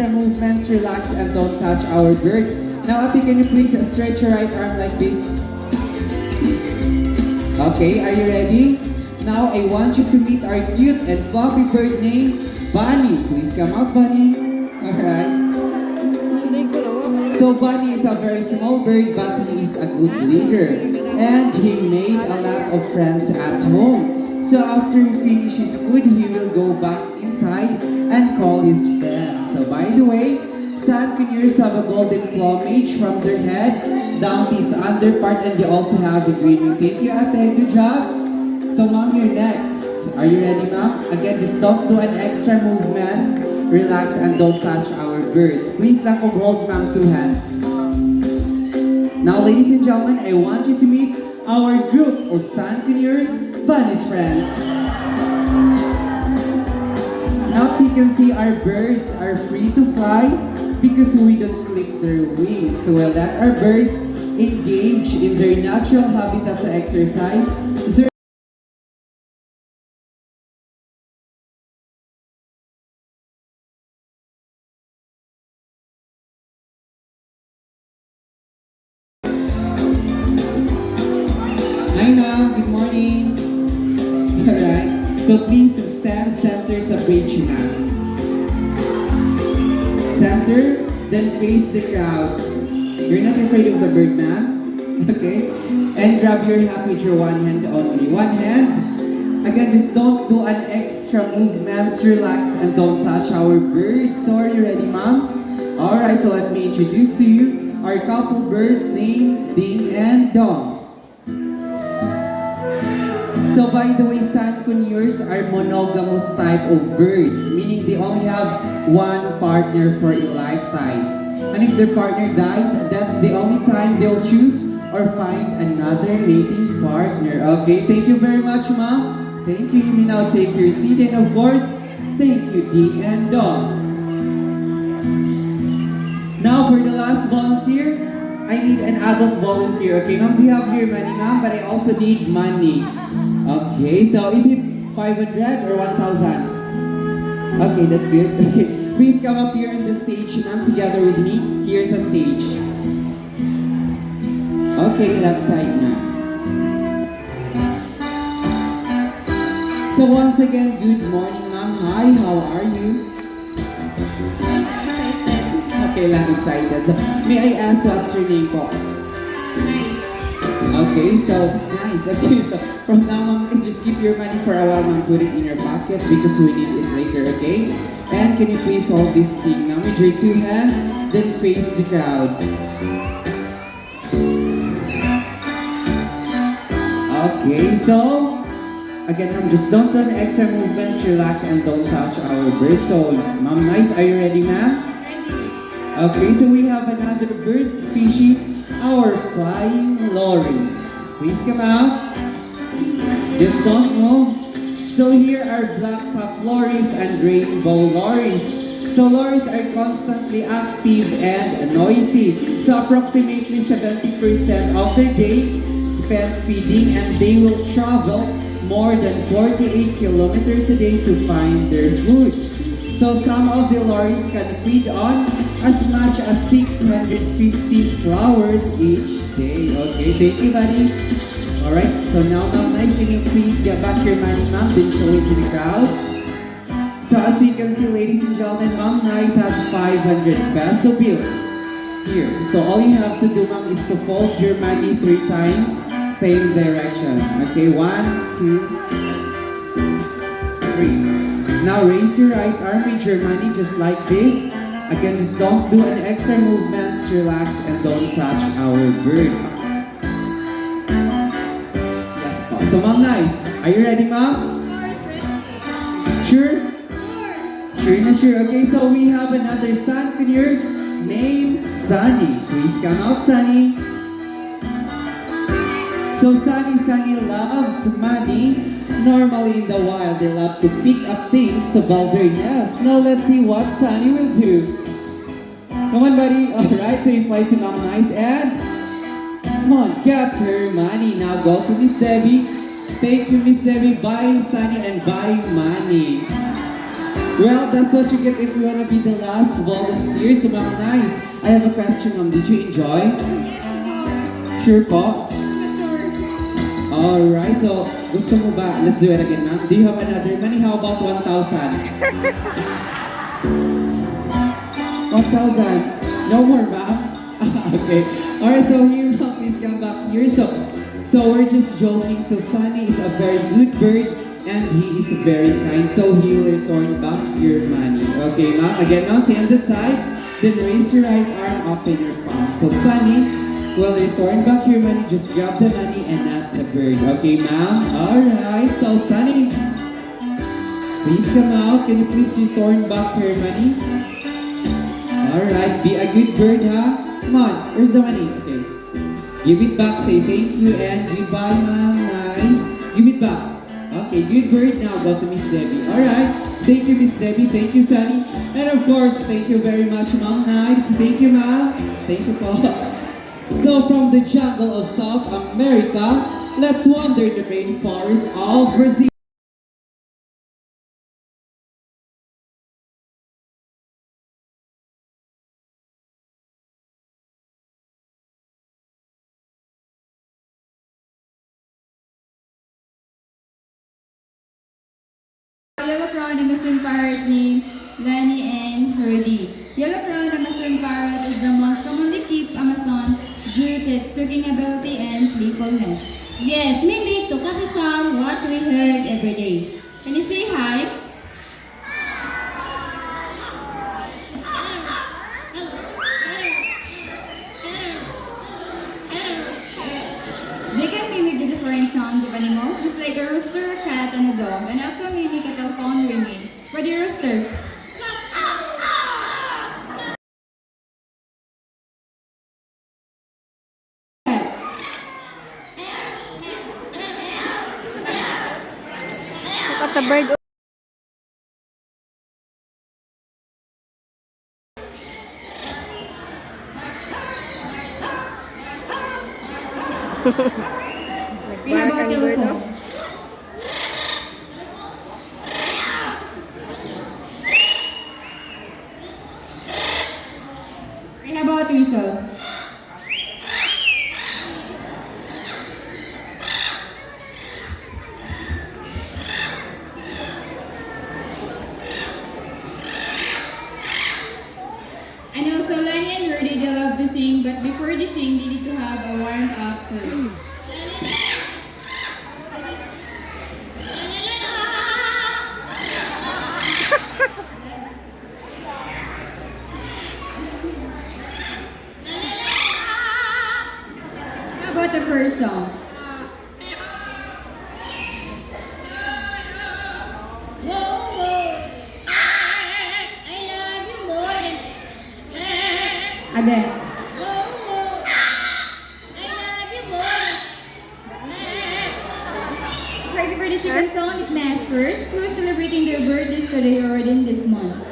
extra movements, relax, and don't touch our bird. Now, Ate, can you please stretch your right arm like this? Okay, are you ready? Now, I want you to meet our cute and fluffy bird named Bunny. Please come out, Bunny. Alright. So Bunny is a very small bird, but he is a good leader. And he made a lot of friends at home. So after he finishes food, he will go back inside and call his friends. So by the way, sand conures have a golden plumage from their head down to its underpart, and they also have the green wing. Thank you, Ate. Good job. So Mom, you're next. Are you ready, Mom? Again, just don't do an extra movement. Relax and don't touch our birds. Please lang hold Mom two hands. Now, ladies and gentlemen, I want you to meet our group of sand conures, Bunny's friends. Now, as you can see, our birds are free to fly because we don't clip their wings. So we'll let our birds engage in their natural habitat to exercise their Hi ma'am, good morning. Alright, so please stand center sa bridge ma'am. Center, then face the crowd. You're not afraid of the bird ma'am? Okay? And grab your hat with your one hand only. One hand. Again, just don't do an extra movements. Relax and don't touch our bird. So are you ready ma'am? Alright, so let me introduce to you our couple birds named Ding and Dong. So by the way, sand conures are monogamous type of birds, meaning they only have one partner for a lifetime. And if their partner dies, that's the only time they'll choose or find another mating partner. Okay, thank you very much, Mom. Thank you. You may now take your seat. And of course, thank you, Ding and Dong. Now for the last volunteer, I need an adult volunteer. Okay, Mom, do you have your money, Mom? But I also need money. Okay, so is it 500 or 1,000? Okay, that's good. Okay, please come up here on the stage, ma'am, together with me. Here's a stage. Okay, left side, ma'am. So once again, good morning, ma'am. Hi, how are you? Okay, lang excited. So, may I ask what's your name po? Okay, so it's nice. Okay, so from now on, please just keep your money for a while and put it in your pocket because we need it later, okay? And can you please hold this thing now with your two hands, then face the crowd. Okay, so again, Mom, just don't do an extra movements, relax, and don't touch our bird. So, Mom, nice. Are you ready, ma'am? Okay, so we have another bird species, our flying lories. Please come out. Just don't move. So here are black-cap lories and rainbow lories. So lories are constantly active and noisy. So approximately 70% of their day spent feeding, and they will travel more than 48 kilometers a day to find their food. So some of the lories can feed on as much as 650 flowers each day. Okay, thank you, buddy. Alright, so now, Ma'am Nice, can you please get back your money, Ma'am, then show it to the crowd? So as you can see, ladies and gentlemen, Ma'am Nice has 500 peso bill here. So all you have to do, Ma'am, is to fold your money 3 times, same direction. Okay, 1, 2, 3. Now raise your right arm with your money just like this. Again, just don't do an extra movements, relax, and don't touch our bird. Yes, po. So Ma'am Nice, are you ready, Ma'am? Sure? Sure na sure. Okay, so we have another sand conure named Sunny. Please come out, Sunny. So Sunny loves money. Normally in the wild, they love to pick up things to build their nest. Now let's see what Sunny will do. Come on, buddy. Alright, so you fly to Ma'am Nice and come on, get her money. Now go to Miss Debbie. Thank you, Miss Debbie. Buy Sunny and buy money. Well, that's what you get if you wanna be the last volunteer. So, Ma'am Nice, I have a question, Ma'am. Did you enjoy? Sure po? Alright, so gusto mo ba? Let's do it again, ma'am. Do you have another money? How about 1,000? 1,000? No more, ma'am? Okay. Alright, so here, ma'am, please come back here. So we're just joking. So Sunny is a very good bird and he is very kind. So he will return back your money. Okay, ma'am. Again, ma'am, stay on that side. Then raise your right arm up in your palm. So Sunny will return back your money. Just grab the money and not the bird. Okay, ma'am? Alright. So Sunny, please come out. Can you please return back your money? Alright. Be a good bird, ha? Come on. Where's the money? Okay. Give it back. Say thank you and goodbye, ma'am. Nice. Give it back. Okay, good bird. Now go to Miss Debbie. Alright. Thank you, Miss Debbie. Thank you, Sunny. And of course, thank you very much, ma'am. Nice. Thank you, ma'am. Thank you, po. So from the jungle of South America, let's wander the rainforest of Brazil. Yellow crown Amazon parrot named Lani and Hurdy. Yellow crown Amazon parrot is the most commonly kept Amazon due to its talking ability and playfulness. Yes, maybe to copy some what we heard every day. Can you say hi? They can mimic the different sounds of animals, just like a rooster, a cat, and a dog, and also mimic a telephone ringing. For the rooster, At the bird. we have a telephone. We have a whistle. And also, Lani and Rudy, they love to sing, but before they sing, they need to have a warm up first. How about the first song? Whoa, whoa, I love you more than. Again. Whoa, whoa, I love you more than. Ready for the second song? It may ask first. Who's celebrating their birthdays today or within this month?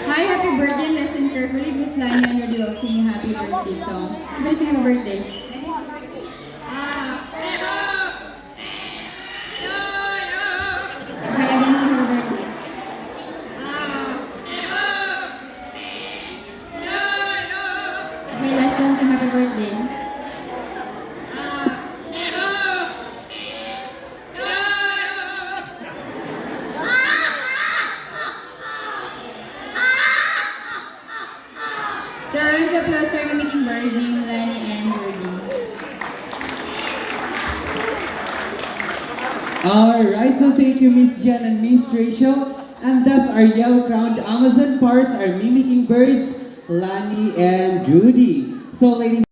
Hi, happy birthday. Listen carefully because Lani and Rudy will sing a happy birthday song. Everybody sing happy birthday. Okay, again, sing happy birthday. Okay, last song, sing happy birthday. So, round of applause for mimicking bird named Lani and Rudy. Alright, so thank you, Miss Jen and Miss Rachel. And that's our yellow-crowned Amazon parrots, our mimicking birds, Lani and Rudy. So, ladies